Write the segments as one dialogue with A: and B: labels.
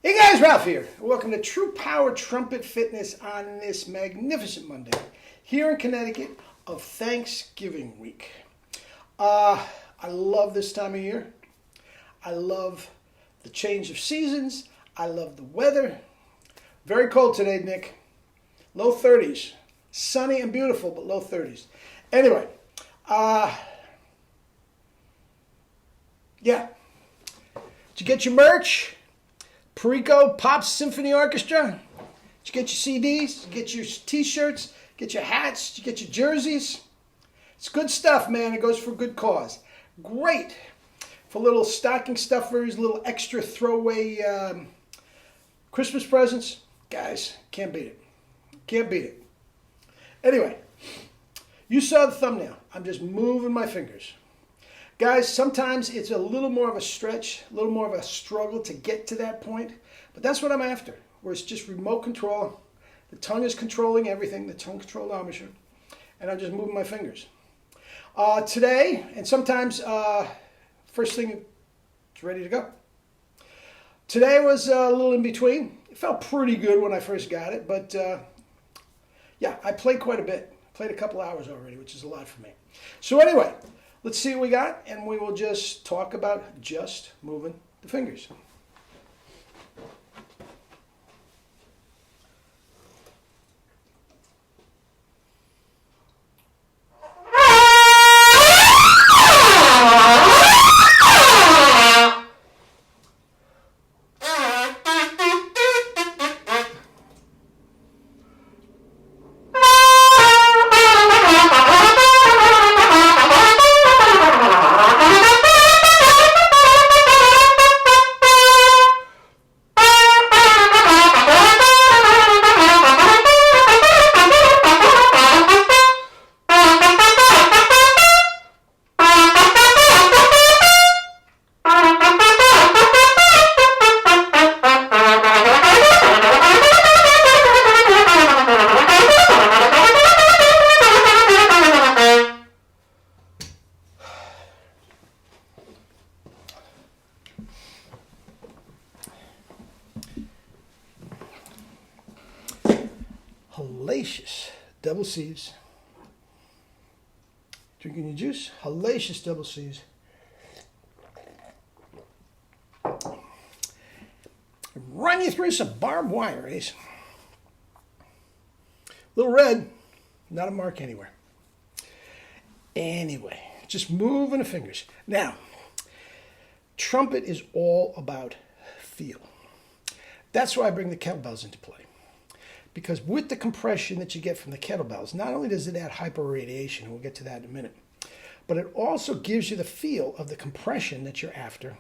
A: Hey guys, Ralph here. Welcome to True Power Trumpet Fitness on this magnificent Monday here in Connecticut of Thanksgiving week. I love this time of year. I love the change of seasons. I love the weather. Very cold today, Nick. Low 30s. Sunny and beautiful, but low 30s. Anyway, yeah. Did you get your merch? Perico Pop Symphony Orchestra. Did you get your CDs? Did you get your t-shirts? Get your hats? Did you get your jerseys? It's good stuff, man. It goes for a good cause. Great for little stocking stuffers, little extra throwaway Christmas presents. Guys, can't beat it. Can't beat it. Anyway, you saw the thumbnail. I'm just moving my fingers. Guys, sometimes it's a little more of a stretch, a little more of a struggle to get to that point, but that's what I'm after, where it's just remote control. The tongue is controlling everything, the tongue controlled embouchure, and I'm just moving my fingers. Today, and sometimes first thing, it's ready to go. Today was a little in between. It felt pretty good when I first got it, but yeah, I played quite a bit. Played a couple hours already, which is a lot for me. So anyway, let's see what we got, and we will just talk about just moving the fingers. Hellacious double C's. Drinking your juice. Hellacious double C's. Run you through some barbed wire, Ace. Little red, not a mark anywhere. Anyway, just moving the fingers. Now, trumpet is all about feel. That's why I bring the kettlebells into play. Because with the compression that you get from the kettlebells, not only does it add hyperradiation, and we'll get to that in a minute, but it also gives you the feel of the compression that you're after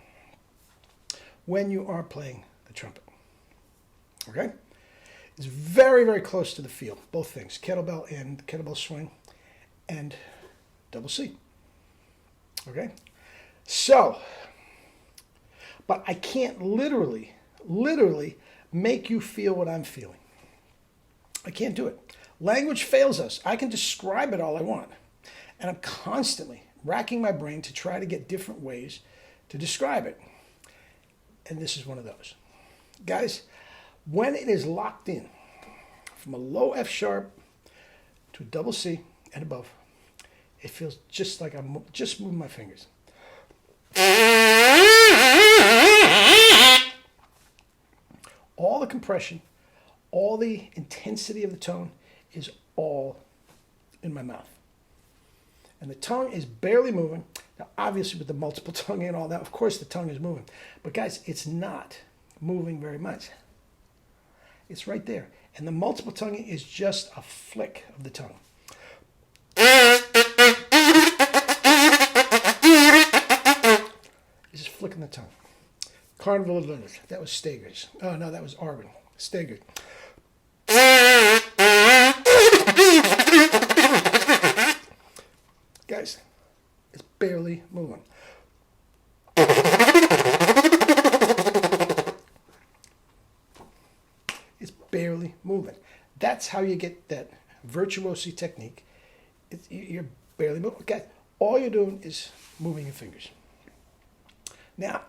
A: when you are playing the trumpet. Okay? It's very, very close to the feel, both things, kettlebell and kettlebell swing and double C. Okay? So, but I can't literally make you feel what I'm feeling. I can't do it. Language fails us. I can describe it all I want. And I'm constantly racking my brain to try to get different ways to describe it. And this is one of those. Guys, when it is locked in from a low F sharp to a double C and above, it feels just like I'm just moving my fingers. All the compression, all the intensity of the tone is all in my mouth. And the tongue is barely moving. Now, obviously, with the multiple tongue and all that, of course the tongue is moving. But guys, it's not moving very much. It's right there. And the multiple tonguing is just a flick of the tongue. It's just flicking the tongue. Carnival of Leonard. That was Stegers. Oh, no, that was Arvin. Steger. Guys, it's barely moving. It's barely moving. That's how you get that virtuosi technique. You're barely moving. Guys, all you're doing is moving your fingers. Now,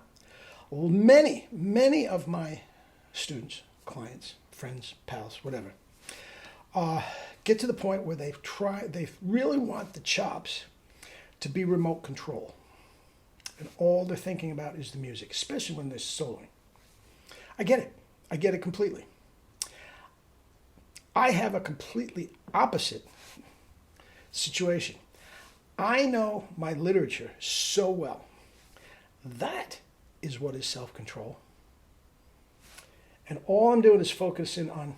A: many of my students, clients, friends, pals, whatever, get to the point where they really want the chops to be remote control. And all they're thinking about is the music, especially when they're soloing. I get it. I get it completely. I have a completely opposite situation. I know my literature so well. That is what is self-control. And all I'm doing is focusing on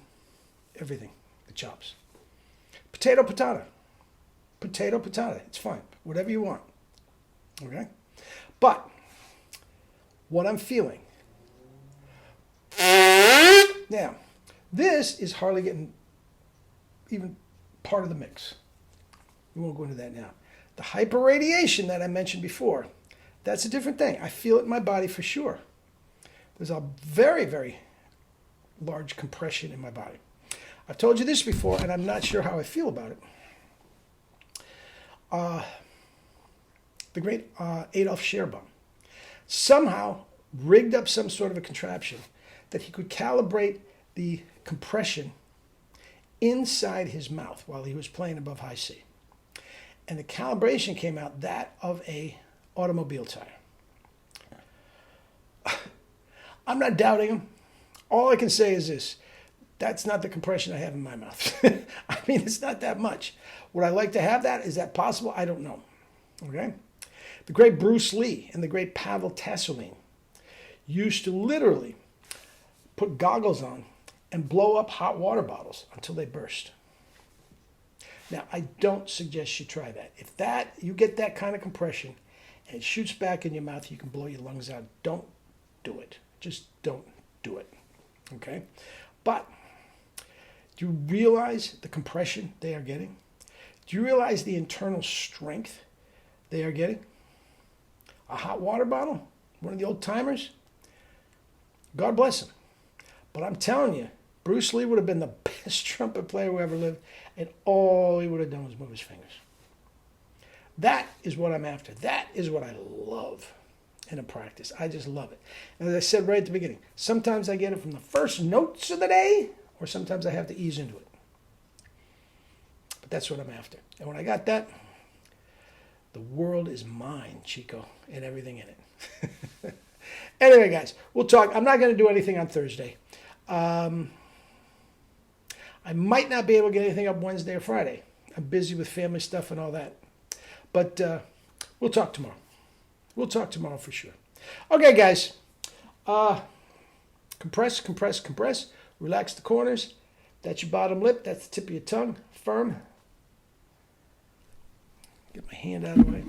A: everything, the chops. Potato, patata. Potato, patata. It's fine. Whatever you want. Okay? But what I'm feeling. Now, this is hardly getting even part of the mix. We won't go into that now. The hyperradiation that I mentioned before, that's a different thing. I feel it in my body for sure. There's a very, very large compression in my body. I've told you this before, and I'm not sure how I feel about it. The great Adolf Scherbaum somehow rigged up some sort of a contraption that he could calibrate the compression inside his mouth while he was playing above high C. And the calibration came out that of a automobile tire. I'm not doubting him. All I can say is this. That's not the compression I have in my mouth. I mean, it's not that much. Would I like to have that? Is that possible? I don't know. Okay? The great Bruce Lee and the great Pavel Tassolin used to literally put goggles on and blow up hot water bottles until they burst. Now, I don't suggest you try that. If you get that kind of compression and it shoots back in your mouth, you can blow your lungs out. Don't do it. Just don't do it. Okay? But do you realize the compression they are getting? Do you realize the internal strength they are getting? A hot water bottle? One of the old timers? God bless him. But I'm telling you, Bruce Lee would have been the best trumpet player who ever lived, and all he would have done was move his fingers. That is what I'm after. That is what I love in a practice. I just love it. And as I said right at the beginning, sometimes I get it from the first notes of the day, or sometimes I have to ease into it. But that's what I'm after. And when I got that, the world is mine, Chico, and everything in it. Anyway, guys, we'll talk. I'm not going to do anything on Thursday. I might not be able to get anything up Wednesday or Friday. I'm busy with family stuff and all that. But we'll talk tomorrow. We'll talk tomorrow for sure. Okay, guys. Compress, compress, compress. Relax the corners. That's your bottom lip. That's the tip of your tongue. Firm. Get my hand out of the way.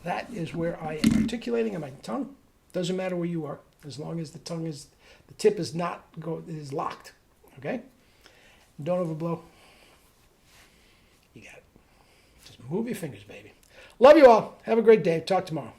A: That is where I am articulating on my tongue. Doesn't matter where you are, as long as the tip is is locked. Okay? Don't overblow. You got it. Just move your fingers, baby. Love you all. Have a great day. Talk tomorrow.